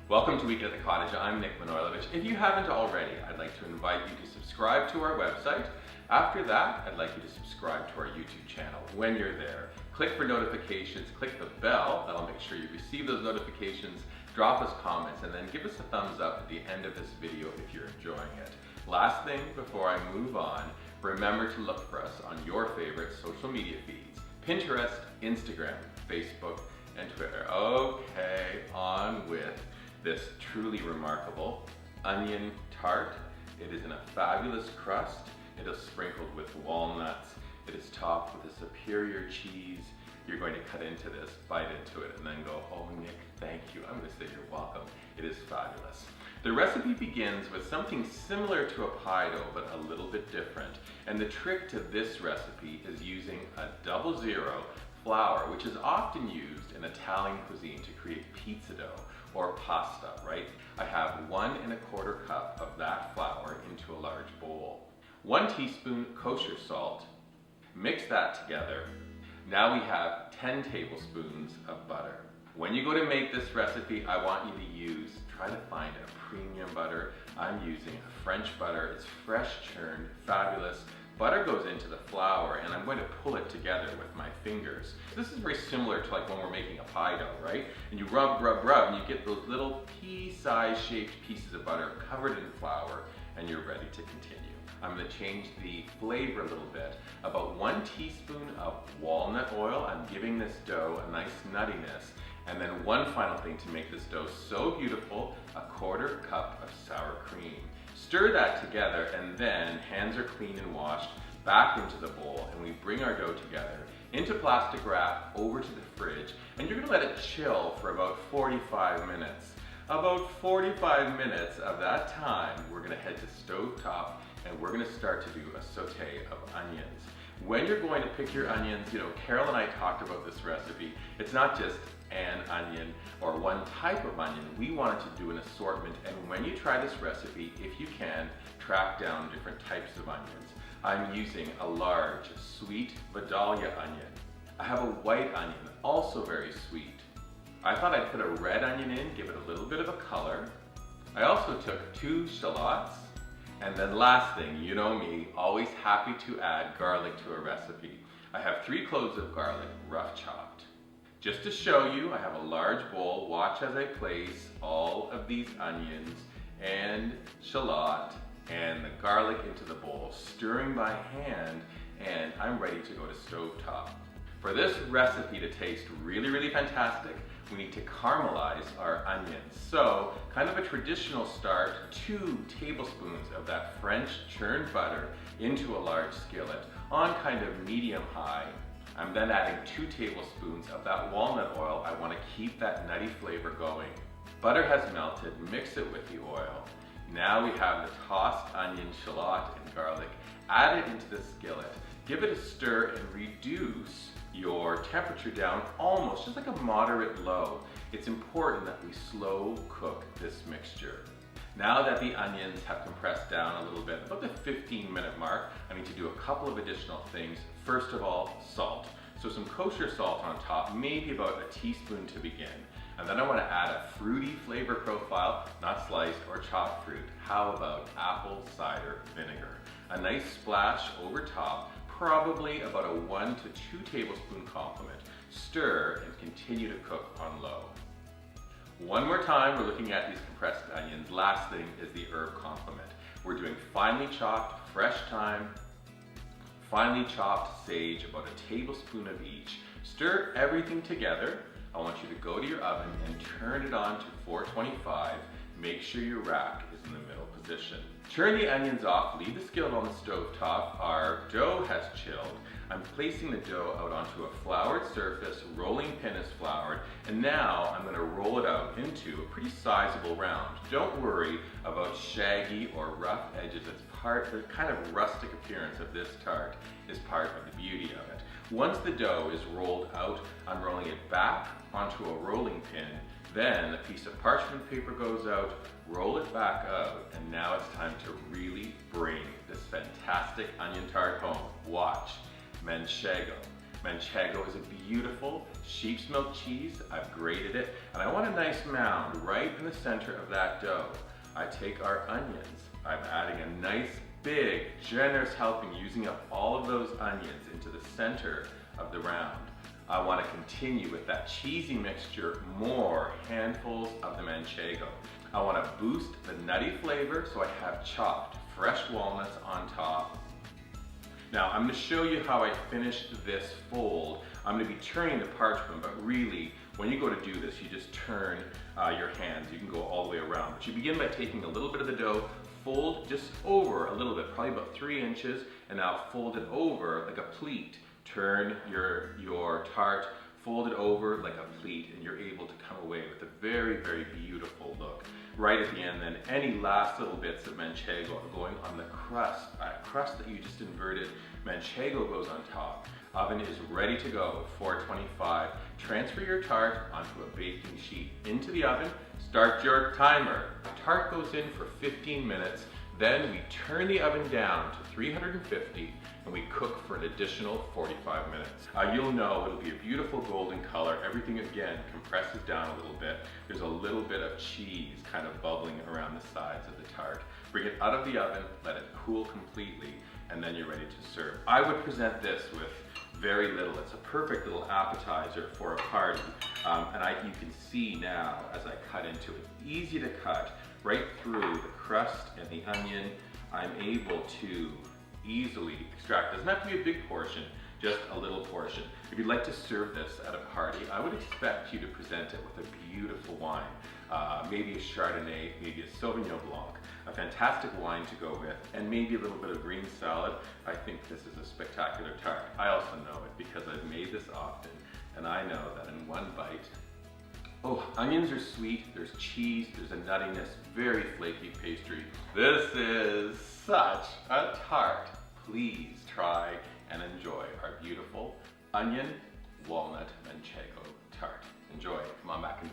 Welcome to Week at the Cottage. I'm Nick Manojlovic. If you haven't already, I'd like to invite you to subscribe to our website. After that, I'd like you to subscribe to our YouTube channel. When you're there, click for notifications, click the bell. That'll make sure you receive those notifications. Drop us comments, and then give us a thumbs up at the end of this video if you're enjoying it. Last thing before I move on, remember to look for us on your favorite social media feeds: Pinterest, Instagram, Facebook, and Twitter. Okay, on with this truly remarkable onion tart. It is in a fabulous crust. It is sprinkled with walnuts. It is topped with a superior cheese. You're going to cut into this, bite into it, and then go, "Oh, Nick, thank you." I'm going to say you're welcome. It is fabulous. The recipe begins with something similar to a pie dough, but a little bit different. And the trick to this recipe is using a 00 flour, which is often used in Italian cuisine to create pizza dough or pasta, right? I have 1 1/4 cup of that flour into a large bowl. 1 teaspoon kosher salt. Mix that together. Now we have 10 tablespoons of butter. When you go to make this recipe, I want you to try to find a premium butter. I'm using a French butter. It's fresh churned, fabulous. Butter goes into the flour, and I'm going to pull it together with my fingers. This is very similar to like when we're making a pie dough, right? And you rub, and you get those little pea-sized shaped pieces of butter covered in flour, and you're ready to continue. I'm going to change the flavor a little bit. About 1 teaspoon of walnut oil. I'm giving this dough a nice nuttiness. And then one final thing to make this dough so beautiful, a 1/4 cup of sour cream. Stir that together, and then hands are clean and washed, back into the bowl, and we bring our dough together into plastic wrap over to the fridge, and you're gonna let it chill for about 45 minutes. About 45 minutes of that time, we're gonna head to stove top, and we're gonna start to do a saute of onions. When you're going to pick your onions, Carol and I talked about this recipe. It's not just an onion or one type of onion. We wanted to do an assortment, and when you try this recipe, if you can, track down different types of onions. I'm using a large, sweet Vidalia onion. I have a white onion, also very sweet. I thought I'd put a red onion in, give it a little bit of a color. I also took 2 shallots. And then last thing, you know me, always happy to add garlic to a recipe. I have 3 cloves of garlic, rough chopped. Just to show you, I have a large bowl. Watch as I place all of these onions and shallot and the garlic into the bowl, stirring by hand, and I'm ready to go to stovetop. For this recipe to taste really, really fantastic, we need to caramelize our onions. So, kind of a traditional start, 2 tablespoons of that French churned butter into a large skillet on kind of medium-high. I'm then adding 2 tablespoons of that walnut oil. I want to keep that nutty flavor going. Butter has melted, mix it with the oil. Now we have the tossed onion, shallot, and garlic. Add it into the skillet. Give it a stir and reduce your temperature down almost just like a moderate low. It's important that we slow cook this mixture. Now that the onions have compressed down a little bit, about the 15-minute mark, I need to do a couple of additional things. First of all, salt. So some kosher salt on top, maybe about a teaspoon to begin. And then I want to add a fruity flavor profile, not sliced or chopped fruit. How about apple cider vinegar? A nice splash over top, probably about a 1 to 2 tablespoon complement. Stir and continue to cook on low. One more time, we're looking at these compressed onions. Last thing is the herb complement. We're doing finely chopped fresh thyme, finely chopped sage, about a tablespoon of each. Stir everything together. I want you to go to your oven and turn it on to 425. Make sure your rack is in the middle position. Turn the onions off, leave the skillet on the stove top. Our dough has chilled. I'm placing the dough out onto a floured surface, rolling pin is floured, and now I'm going to roll it out into a pretty sizable round. Don't worry about shaggy or rough edges. It's the kind of rustic appearance of this tart is part of the beauty of it. Once the dough is rolled out, I'm rolling it back onto a rolling pin. Then a piece of parchment paper goes out, roll it back out, and now it's time to really bring this fantastic onion tart home. Watch, Manchego. Manchego is a beautiful sheep's milk cheese. I've grated it, and I want a nice mound right in the center of that dough. I take our onions. I'm adding a nice, big, generous helping, using up all of those onions into the center of the round. I want to continue with that cheesy mixture, more handfuls of the Manchego. I want to boost the nutty flavor, so I have chopped fresh walnuts on top. Now I'm going to show you how I finished this fold. I'm going to be turning the parchment, but really when you go to do this, you just turn your hands. You can go all the way around, but you begin by taking a little bit of the dough, fold just over a little bit, probably about 3 inches, and now fold it over like a pleat. Turn your tart, fold it over like a pleat, and you're able to come away with a very, very beautiful look. Right at the end then, any last little bits of Manchego are going on the crust, crust that you just inverted. Manchego goes on top. Oven is ready to go at 425. Transfer your tart onto a baking sheet into the oven. Start your timer. The tart goes in for 15 minutes. Then we turn the oven down to 350 and we cook for an additional 45 minutes. You'll know it'll be a beautiful golden color. Everything again compresses down a little bit. There's a little bit of cheese kind of bubbling around the sides of the tart. Bring it out of the oven, let it cool completely, and then you're ready to serve. I would present this with very little. It's a perfect little appetizer for a party. You can see now as I cut into it, easy to cut right through the crust and the onion. I'm able to easily extract. It doesn't have to be a big portion, just a little portion. If you'd like to serve this at a party, I would expect you to present it with a beautiful wine. Maybe a Chardonnay, maybe a Sauvignon Blanc, a fantastic wine to go with, and maybe a little bit of green salad. I think this is a spectacular tart. I also know it because I've made this often, and I know that in one bite, oh, onions are sweet, there's cheese, there's a nuttiness, very flaky pastry. This is such a tart. Please try and enjoy our beautiful onion walnut Manchego tart. Enjoy. Come on back and